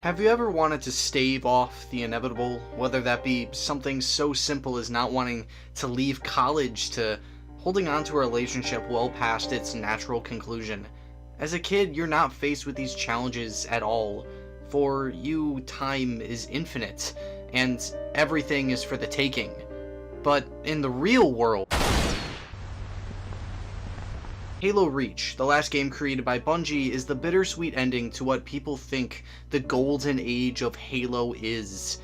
Have you ever wanted to stave off the inevitable, whether that be something so simple as not wanting to leave college to holding on to a relationship well past its natural conclusion? As a kid, you're not faced with these challenges at all. For you, time is infinite, and everything is for the taking. But in the real world, Halo Reach, the last game created by Bungie, is the bittersweet ending to what people think the golden age of Halo is.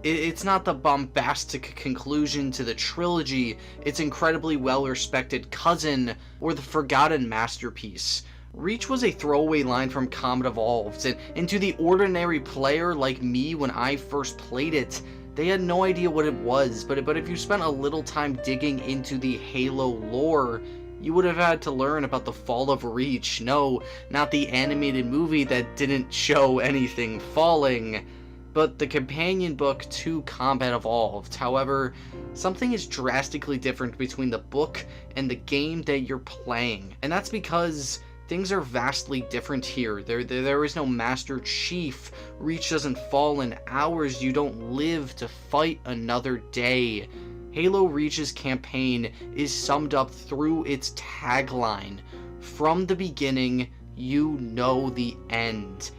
It's not the bombastic conclusion to the trilogy, its incredibly well-respected cousin, or the forgotten masterpiece. Reach was a throwaway line from Combat Evolved, and to the ordinary player like me when I first played it, they had no idea what it was, but if you spent a little time digging into the Halo lore, you would have had to learn about the fall of Reach. No, not the animated movie that didn't show anything falling, but the companion book to Combat Evolved. However, something is drastically different between the book and the game that you're playing, and that's because things are vastly different here. There is no Master Chief. Reach doesn't fall in hours. You don't live to fight another day. Halo Reach's campaign is summed up through its tagline: from the beginning, you know the end.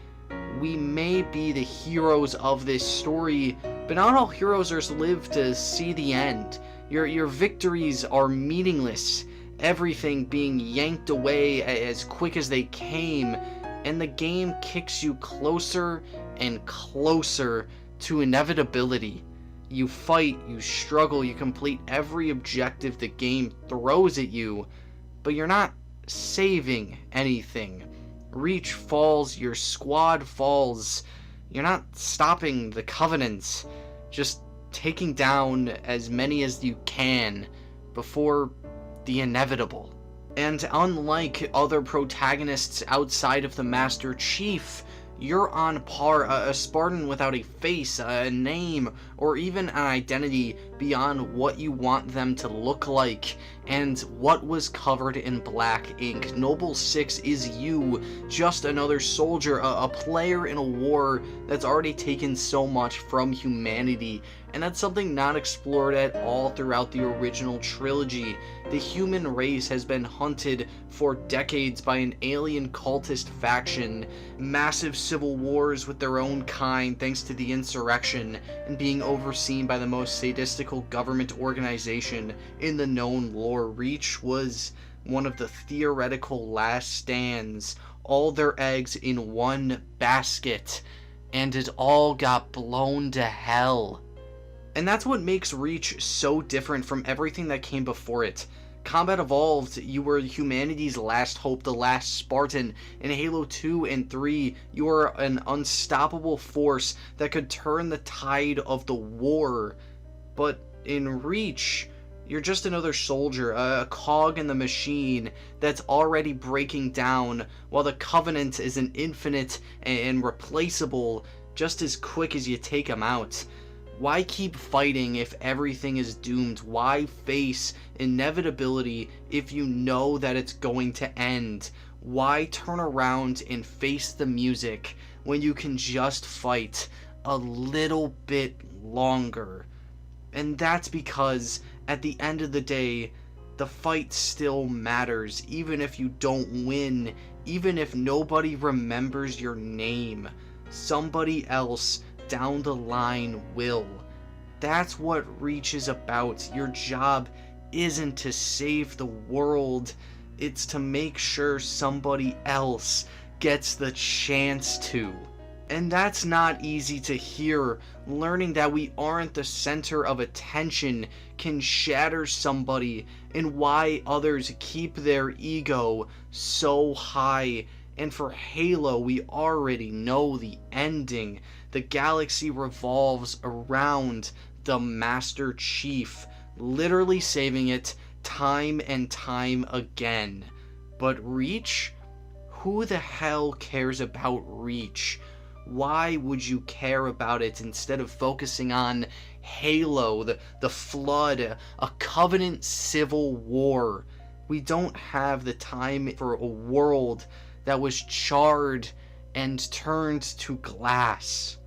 We may be the heroes of this story, but not all heroes are live to see the end. Your victories are meaningless, everything being yanked away as quick as they came, and the game kicks you closer and closer to inevitability. You fight, you struggle, you complete every objective the game throws at you, but you're not saving anything. Reach falls, your squad falls, you're not stopping the Covenant, just taking down as many as you can before the inevitable. And unlike other protagonists outside of the Master Chief, you're on par, a Spartan without a face, a name, or even an identity beyond what you want them to look like, and what was covered in black ink. Noble Six is you, just another soldier, a player in a war that's already taken so much from humanity, and that's something not explored at all throughout the original trilogy. The human race has been hunted for decades by an alien cultist faction, massive civil wars with their own kind thanks to the insurrection, and being overseen by the most sadistical government organization in the known lore. Reach was one of the theoretical last stands, all their eggs in one basket, and it all got blown to hell. And that's what makes Reach so different from everything that came before it. Combat Evolved, you were humanity's last hope, the last Spartan. In Halo 2 and 3, you were an unstoppable force that could turn the tide of the war. But in Reach, you're just another soldier, a cog in the machine that's already breaking down, while the Covenant is an infinite and replaceable just as quick as you take them out. Why keep fighting if everything is doomed? Why face inevitability if you know that it's going to end? Why turn around and face the music when you can just fight a little bit longer? And that's because at the end of the day, the fight still matters, even if you don't win, even if nobody remembers your name. Somebody else down the line will. That's what Reach is about. Your job isn't to save the world, it's to make sure somebody else gets the chance to. And that's not easy to hear. Learning that we aren't the center of attention can shatter somebody, and why others keep their ego so high. And for Halo, we already know the ending. The galaxy revolves around the Master Chief, literally saving it time and time again. But Reach? Who the hell cares about Reach? Why would you care about it instead of focusing on Halo, the Flood, a Covenant civil war? We don't have the time for a world that was charred and turned to glass.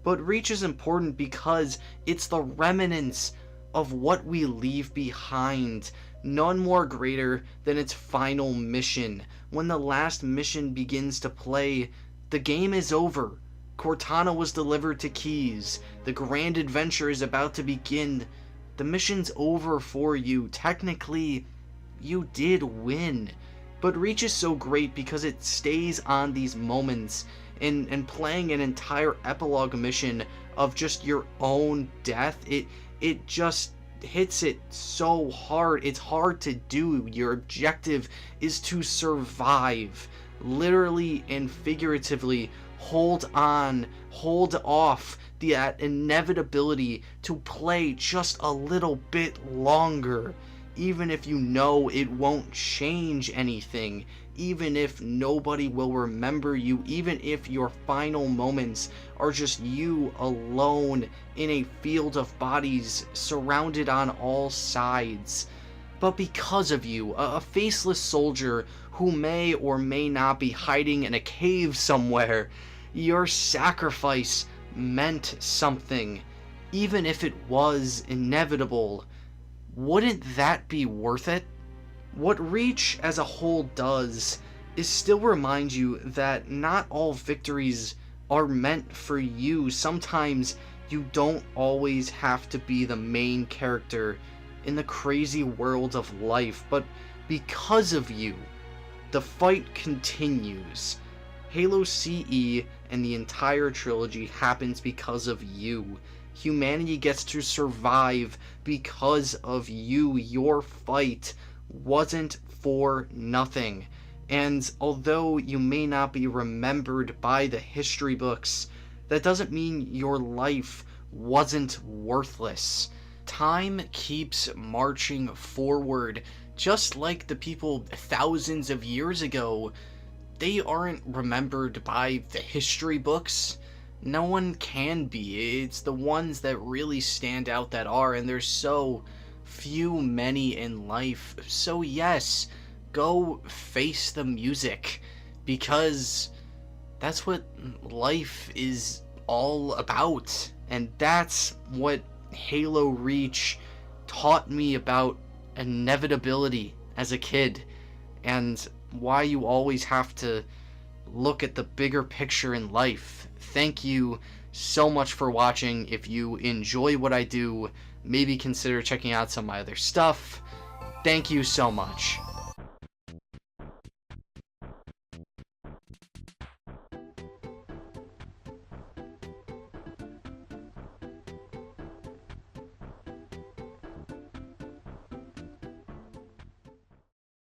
But Reach is important because it's the remnants of what we leave behind, none more greater than its final mission. When the last mission begins to play, the game is over. Cortana was delivered to Keys. The grand adventure is about to begin. The mission's over for you. Technically, you did win. But Reach is so great because it stays on these moments, and playing an entire epilogue mission of just your own death, it just hits it so hard. It's hard to do. Your objective is to survive, literally and figuratively. Hold on, hold off that inevitability to play just a little bit longer, even if you know it won't change anything, even if nobody will remember you, even if your final moments are just you alone in a field of bodies surrounded on all sides. But because of you, a faceless soldier who may or may not be hiding in a cave somewhere, your sacrifice meant something, even if it was inevitable. Wouldn't that be worth it? What Reach as a whole does is still remind you that not all victories are meant for you. Sometimes you don't always have to be the main character in the crazy world of life, but because of you, the fight continues. Halo CE and the entire trilogy happens because of you. Humanity gets to survive because of you. Your fight wasn't for nothing. And although you may not be remembered by the history books, that doesn't mean your life wasn't worthless. Time keeps marching forward, just like the people thousands of years ago. They aren't remembered by the history books. No one can be. It's the ones that really stand out that are, and there's so many in life. So yes, go face the music, because that's what life is all about. And that's what Halo Reach taught me about inevitability as a kid, and why you always have to look at the bigger picture in life. Thank you so much for watching. If you enjoy what I do, maybe consider checking out some of my other stuff. Thank you so much.